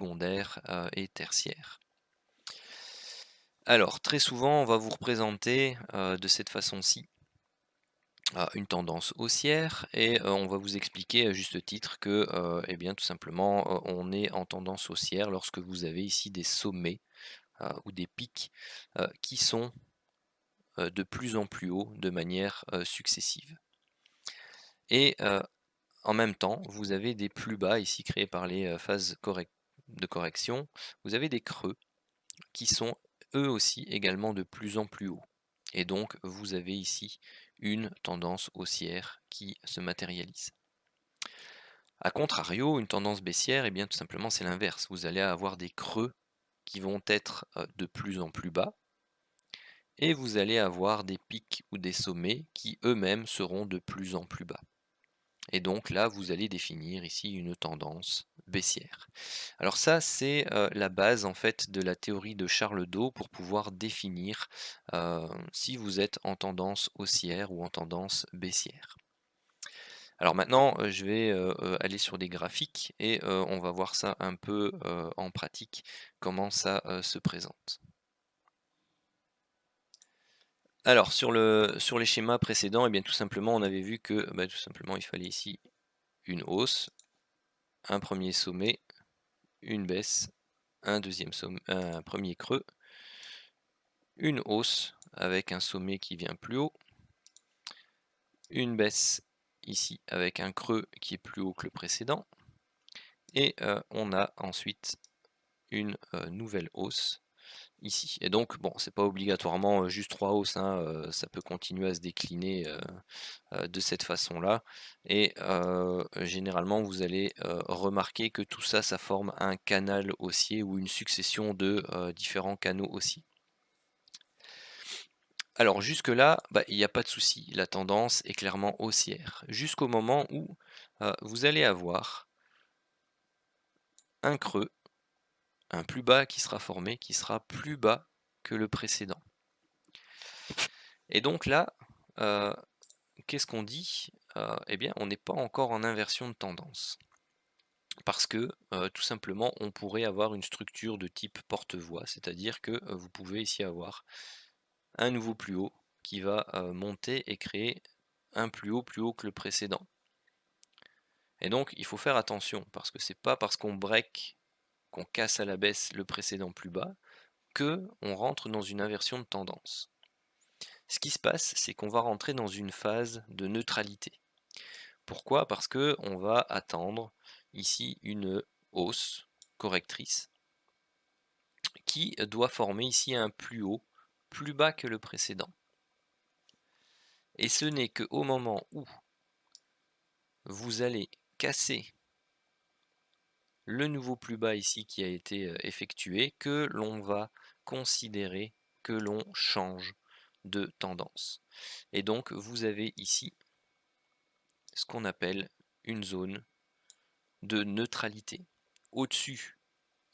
secondaire et tertiaire. Alors, très souvent, on va vous représenter de cette façon-ci une tendance haussière et on va vous expliquer à juste titre que, eh bien, tout simplement, on est en tendance haussière lorsque vous avez ici des sommets ou des pics qui sont de plus en plus hauts de manière successive. Et en même temps, vous avez des plus bas ici créés par les phases de correction. Vous avez des creux qui sont eux aussi également de plus en plus hauts. Et donc vous avez ici une tendance haussière qui se matérialise. A contrario, une tendance baissière, et bien tout simplement c'est l'inverse. Vous allez avoir des creux qui vont être de plus en plus bas et vous allez avoir des pics ou des sommets qui eux-mêmes seront de plus en plus bas. Et donc là, vous allez définir ici une tendance baissière. Alors ça, c'est la base en fait de la théorie de Charles Dow pour pouvoir définir si vous êtes en tendance haussière ou en tendance baissière. Alors maintenant, je vais aller sur des graphiques et on va voir ça un peu en pratique, comment ça se présente. Alors sur les schémas précédents, et bien tout simplement, on avait vu que tout simplement il fallait ici une hausse, un premier sommet, une baisse, un premier creux, une hausse avec un sommet qui vient plus haut, une baisse ici avec un creux qui est plus haut que le précédent, et on a ensuite une nouvelle hausse ici. Et donc bon, c'est pas obligatoirement juste 3 hausses, hein, ça peut continuer à se décliner de cette façon-là. Et généralement, vous allez remarquer que tout ça, ça forme un canal haussier ou une succession de différents canaux haussiers. Alors jusque-là, il n'y a pas de souci, la tendance est clairement haussière, jusqu'au moment où vous allez avoir un creux, un plus bas qui sera formé, qui sera plus bas que le précédent. Et donc là, qu'est-ce qu'on dit? Eh bien, on n'est pas encore en inversion de tendance. Parce que tout simplement, on pourrait avoir une structure de type porte-voie, c'est-à-dire que vous pouvez ici avoir un nouveau plus haut qui va monter et créer un plus haut que le précédent. Et donc, il faut faire attention, parce que c'est pas parce qu'on break, qu'on casse à la baisse le précédent plus bas, que on rentre dans une inversion de tendance. Ce qui se passe, c'est qu'on va rentrer dans une phase de neutralité. Pourquoi? Parce que on va attendre ici une hausse correctrice qui doit former ici un plus haut, plus bas que le précédent. Et ce n'est qu'au moment où vous allez casser le nouveau plus bas ici qui a été effectué que l'on va considérer que l'on change de tendance. Et donc vous avez ici ce qu'on appelle une zone de neutralité. Au-dessus,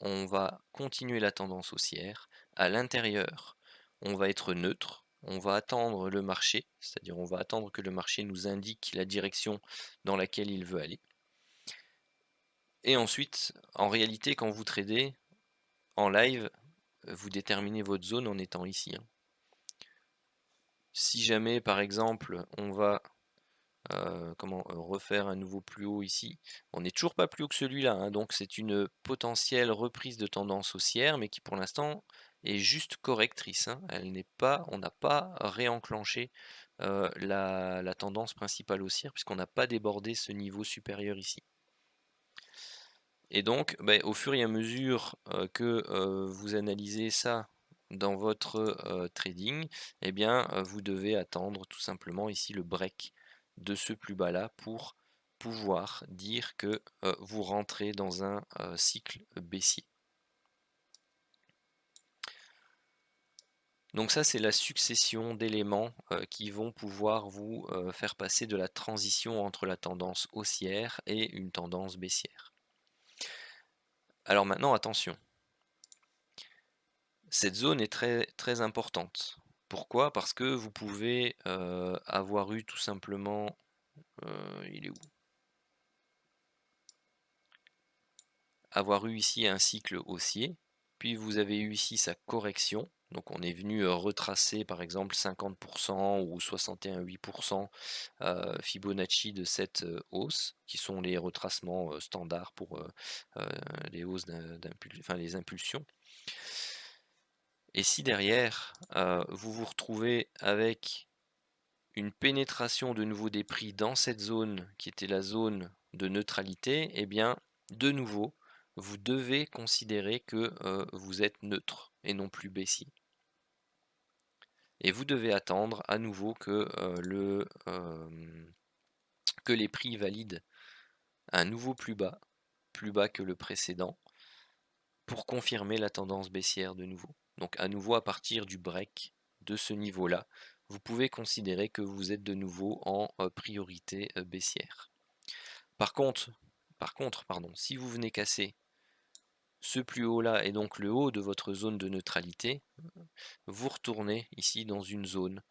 on va continuer la tendance haussière. À l'intérieur, on va être neutre. On va attendre le marché, c'est-à-dire on va attendre que le marché nous indique la direction dans laquelle il veut aller. Et ensuite, en réalité, quand vous tradez en live, vous déterminez votre zone en étant ici. Si jamais, par exemple, on va refaire un nouveau plus haut ici, on n'est toujours pas plus haut que celui-là, donc c'est une potentielle reprise de tendance haussière, mais qui pour l'instant est juste correctrice. Elle n'est pas, on n'a pas réenclenché la tendance principale haussière puisqu'on n'a pas débordé ce niveau supérieur ici. Et donc, au fur et à mesure que vous analysez ça dans votre trading, eh bien, vous devez attendre tout simplement ici le break de ce plus bas là pour pouvoir dire que vous rentrez dans un cycle baissier. Donc ça, c'est la succession d'éléments qui vont pouvoir vous faire passer de la transition entre la tendance haussière et une tendance baissière. Alors maintenant, attention. Cette zone est très, très importante. Pourquoi? Parce que vous pouvez avoir eu tout simplement... il est où? avoir eu ici un cycle haussier, puis vous avez eu ici sa correction. Donc on est venu retracer par exemple 50% ou 61,8% Fibonacci de cette hausse, qui sont les retracements standards pour les hausses les impulsions. Et si derrière, vous vous retrouvez avec une pénétration de nouveau des prix dans cette zone qui était la zone de neutralité, eh bien, de nouveau, vous devez considérer que vous êtes neutre et non plus baissier. Et vous devez attendre à nouveau que, que les prix valident un nouveau plus bas que le précédent, pour confirmer la tendance baissière de nouveau. Donc à nouveau à partir du break de ce niveau-là, vous pouvez considérer que vous êtes de nouveau en priorité baissière. Par contre, si vous venez casser ce plus haut là et donc le haut de votre zone de neutralité, vous retournez ici dans une zone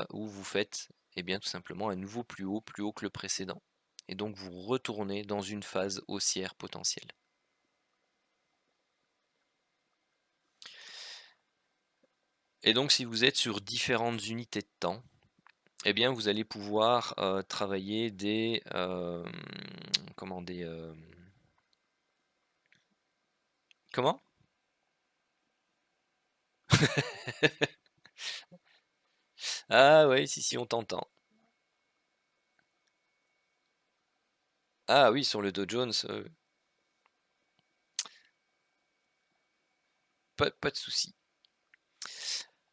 où vous faites bien, tout simplement un nouveau plus haut que le précédent. Et donc vous retournez dans une phase haussière potentielle. Et donc si vous êtes sur différentes unités de temps, eh bien vous allez pouvoir travailler des comment comment? Ah oui, si on t'entend. Ah oui, sur le Dow Jones, pas de souci.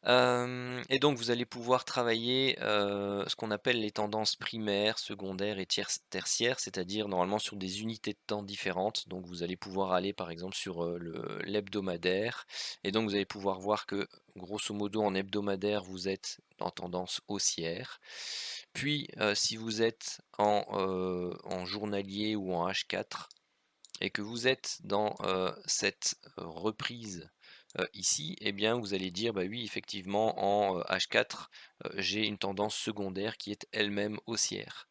Et donc vous allez pouvoir travailler ce qu'on appelle les tendances primaires, secondaires et tertiaires, c'est-à-dire normalement sur des unités de temps différentes. Donc vous allez pouvoir aller par exemple sur l'hebdomadaire, et donc vous allez pouvoir voir que grosso modo en hebdomadaire vous êtes en tendance haussière. Puis si vous êtes en journalier ou en H4 et que vous êtes dans cette reprise ici, eh bien vous allez dire bah oui, effectivement en H4 j'ai une tendance secondaire qui est elle-même haussière.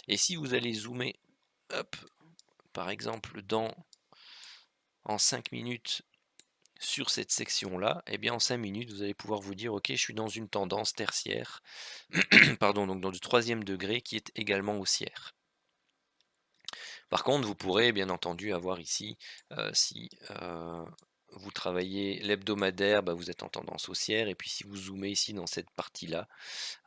Et si vous allez zoomer, hop, par exemple en 5 minutes sur cette section là, eh bien en 5 minutes vous allez pouvoir vous dire ok, je suis dans une tendance tertiaire, pardon, donc dans du troisième degré qui est également haussière. Par contre, vous pourrez bien entendu avoir ici, si vous travaillez l'hebdomadaire, bah, vous êtes en tendance haussière, et puis si vous zoomez ici dans cette partie-là,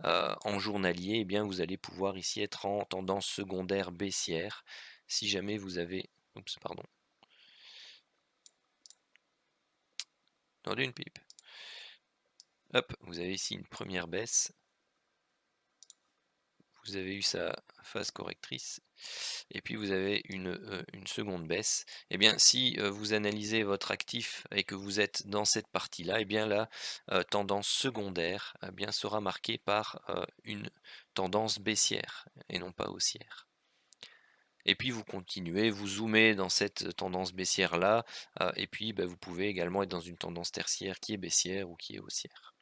en journalier, eh bien vous allez pouvoir ici être en tendance secondaire baissière, si jamais vous avez, oups, pardon, attendez une pipe, hop, vous avez ici une première baisse, vous avez eu sa phase correctrice, et puis vous avez une seconde baisse. Et bien si vous analysez votre actif et que vous êtes dans cette partie-là, et bien la tendance secondaire bien sera marquée par une tendance baissière et non pas haussière. Et puis vous continuez, vous zoomez dans cette tendance baissière là, et puis vous pouvez également être dans une tendance tertiaire qui est baissière ou qui est haussière.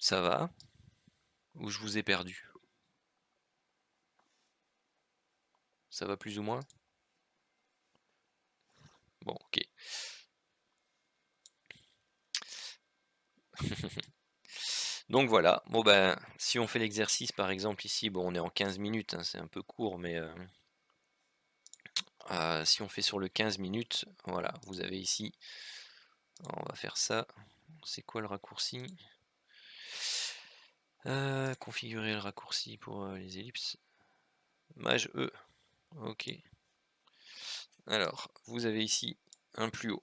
Ça va? Ou je vous ai perdu? Ça va plus ou moins? Bon, ok. Donc voilà, bon ben, si on fait l'exercice par exemple ici, bon on est en 15 minutes, hein, c'est un peu court, mais si on fait sur le 15 minutes, voilà, vous avez ici, on va faire ça, c'est quoi le raccourci? Configurer le raccourci pour les ellipses, Maj E, ok. Alors, vous avez ici un plus haut,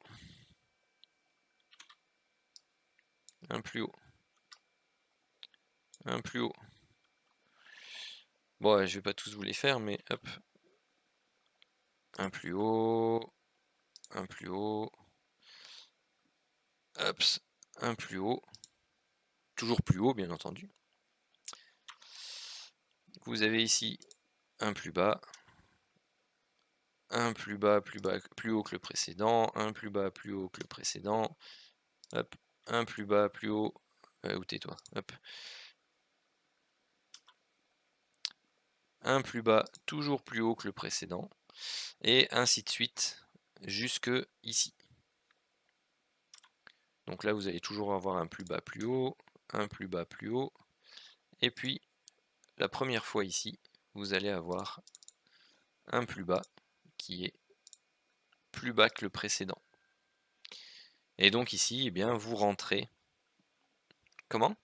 un plus haut, un plus haut. Bon, je vais pas tous vous les faire, mais hop, un plus haut, un plus haut, hop, un plus haut, toujours plus haut bien entendu. Vous avez ici un plus bas, un plus bas, plus haut que le précédent, un plus bas, plus haut que le précédent, hop, un plus bas, plus haut, où tais-toi, hop, un plus bas toujours plus haut que le précédent, et ainsi de suite jusque ici. Donc là vous allez toujours avoir un plus bas plus haut, un plus bas plus haut, et puis la première fois ici, vous allez avoir un plus bas qui est plus bas que le précédent. Et donc ici, eh bien, vous rentrez. Comment?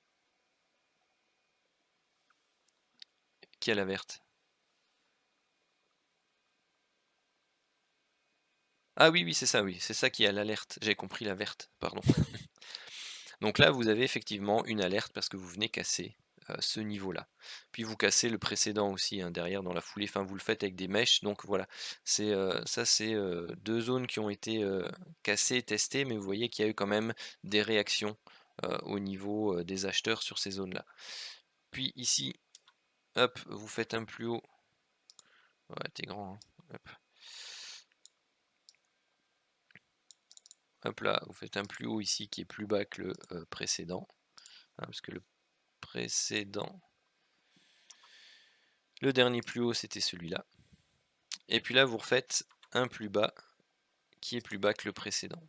Qui a la verte? Ah oui, oui, c'est ça qui a l'alerte. J'ai compris la verte, pardon. Donc là, vous avez effectivement une alerte parce que vous venez casser ce niveau-là. Puis vous cassez le précédent aussi hein, derrière dans la foulée. Enfin, vous le faites avec des mèches. Donc voilà, ça c'est deux zones qui ont été cassées, testées, mais vous voyez qu'il y a eu quand même des réactions au niveau des acheteurs sur ces zones-là. Puis ici, hop, vous faites un plus haut. Ouais, t'es grand. Hein. Hop. Hop là, vous faites un plus haut ici qui est plus bas que le précédent. Hein, parce que le précédent, le dernier plus haut c'était celui-là. Et puis là vous refaites un plus bas qui est plus bas que le précédent.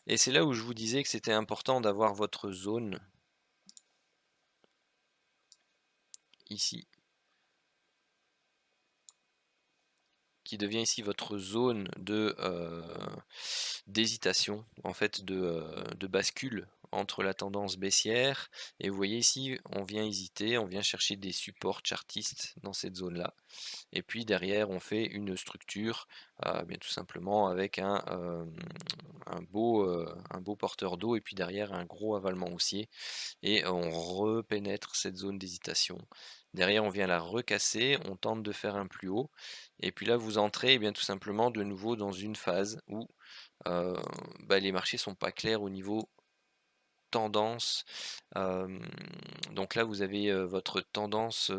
Et c'est là où je vous disais que c'était important d'avoir votre zone ici, qui devient ici votre zone de d'hésitation, en fait de bascule entre la tendance baissière, et vous voyez ici on vient hésiter, on vient chercher des supports chartistes dans cette zone là, et puis derrière on fait une structure bien tout simplement avec un beau porteur d'eau, et puis derrière un gros avalement haussier, et on repénètre cette zone d'hésitation. Derrière on vient la recasser, on tente de faire un plus haut, et puis là vous entrez bien tout simplement de nouveau dans une phase où les marchés sont pas clairs au niveau tendance. Donc là vous avez votre tendance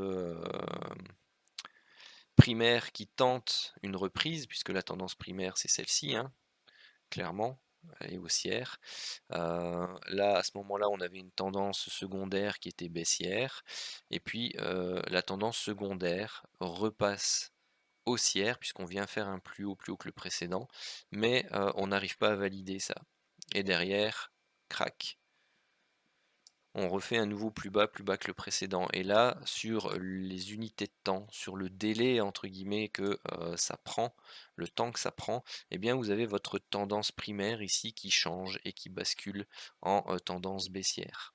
primaire qui tente une reprise, puisque la tendance primaire c'est celle-ci, hein, clairement, elle est haussière. Là à ce moment-là on avait une tendance secondaire qui était baissière, et puis la tendance secondaire repasse haussière puisqu'on vient faire un plus haut que le précédent, mais on n'arrive pas à valider ça. Et derrière, crac, on refait un nouveau plus bas que le précédent. Et là, sur les unités de temps, sur le délai entre guillemets que ça prend, le temps que ça prend, eh bien vous avez votre tendance primaire ici qui change et qui bascule en tendance baissière.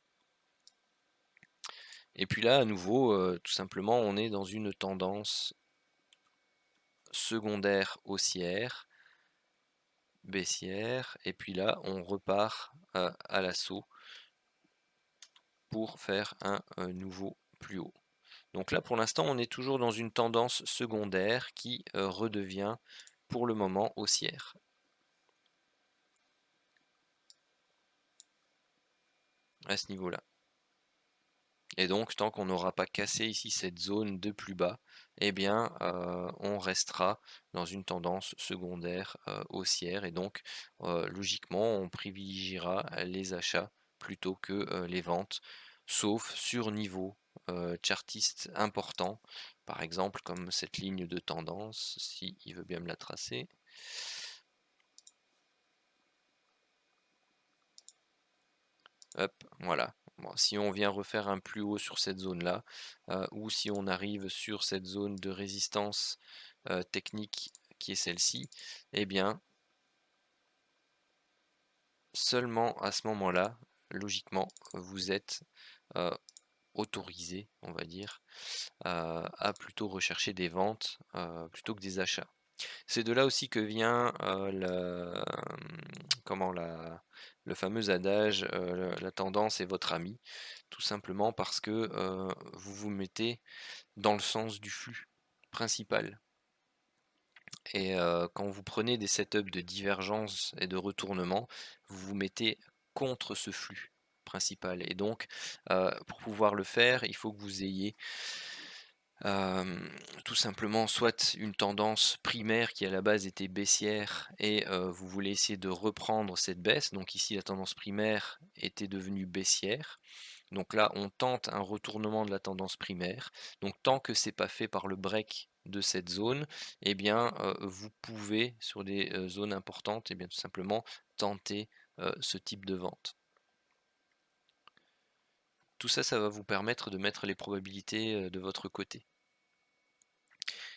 Et puis là, à nouveau, tout simplement, on est dans une tendance secondaire haussière, baissière, et puis là on repart à l'assaut pour faire un nouveau plus haut. Donc là pour l'instant on est toujours dans une tendance secondaire qui redevient pour le moment haussière. À ce niveau-là. Et donc tant qu'on n'aura pas cassé ici cette zone de plus bas, eh bien on restera dans une tendance secondaire haussière, et donc logiquement on privilégiera les achats plutôt que les ventes, sauf sur niveau chartiste important, par exemple comme cette ligne de tendance, si il veut bien me la tracer. Hop, voilà. Bon, si on vient refaire un plus haut sur cette zone-là, ou si on arrive sur cette zone de résistance technique qui est celle-ci, eh bien, seulement à ce moment-là, logiquement, vous êtes autorisé, on va dire, à plutôt rechercher des ventes plutôt que des achats. C'est de là aussi que vient le fameux adage la tendance est votre ami, tout simplement parce que vous vous mettez dans le sens du flux principal. Et quand vous prenez des setups de divergence et de retournement, vous vous mettez contre ce flux principal. Et donc, pour pouvoir le faire, il faut que vous ayez tout simplement soit une tendance primaire qui à la base était baissière, et vous voulez essayer de reprendre cette baisse. Donc ici la tendance primaire était devenue baissière, Donc là, on tente un retournement de la tendance primaire. Donc tant que c'est pas fait par le break de cette zone, eh bien, vous pouvez, sur des zones importantes, eh bien, tout simplement tenter ce type de vente. Tout ça, ça va vous permettre de mettre les probabilités de votre côté.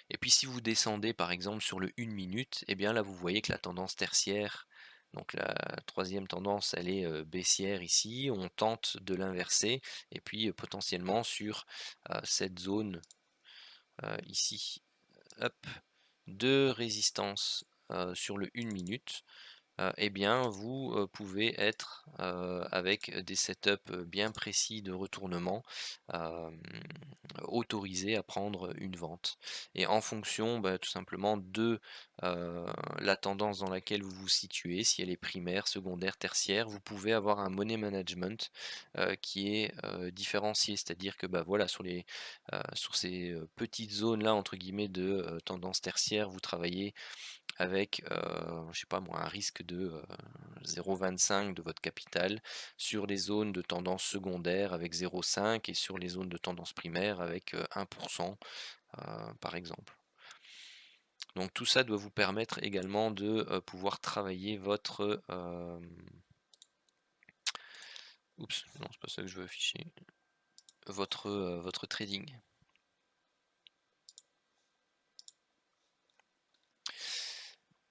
Et puis si vous descendez par exemple sur le 1 minute, eh bien là vous voyez que la tendance tertiaire, donc la troisième tendance, elle est baissière ici, on tente de l'inverser, et puis potentiellement sur cette zone ici, hop, de résistance sur le 1 minute, eh bien vous pouvez être avec des setups bien précis de retournement autorisé à prendre une vente. Et en fonction tout simplement de la tendance dans laquelle vous vous situez, si elle est primaire, secondaire, tertiaire, vous pouvez avoir un money management qui est différencié. C'est-à-dire que voilà, sur ces petites zones là entre guillemets de tendance tertiaire, vous travaillez avec, je sais pas moi, un risque de 0,25 de votre capital, sur les zones de tendance secondaire avec 0,5 et sur les zones de tendance primaire avec 1%, par exemple. Donc tout ça doit vous permettre également de pouvoir travailler votre oups, non, c'est pas ça que je veux afficher, votre trading.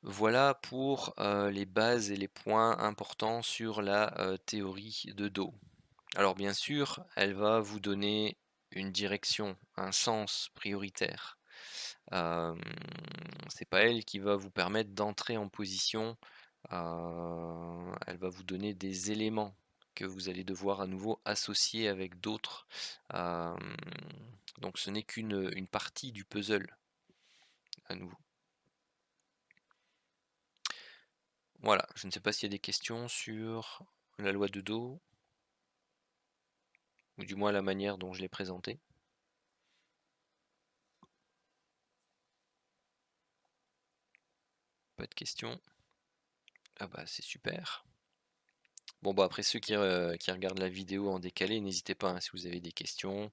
Voilà pour les bases et les points importants sur la théorie de dos. Alors bien sûr, elle va vous donner une direction, un sens prioritaire. C'est pas elle qui va vous permettre d'entrer en position, elle va vous donner des éléments que vous allez devoir à nouveau associer avec d'autres. Hem, donc ce n'est qu'une partie du puzzle, à nouveau. Voilà, je ne sais pas s'il y a des questions sur la loi de Doe, ou du moins la manière dont je l'ai présentée. Pas de questions? Ah bah, c'est super. Bon bah après ceux qui regardent la vidéo en décalé, n'hésitez pas, hein, si vous avez des questions,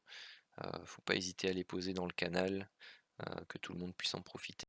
faut pas hésiter à les poser dans le canal, que tout le monde puisse en profiter.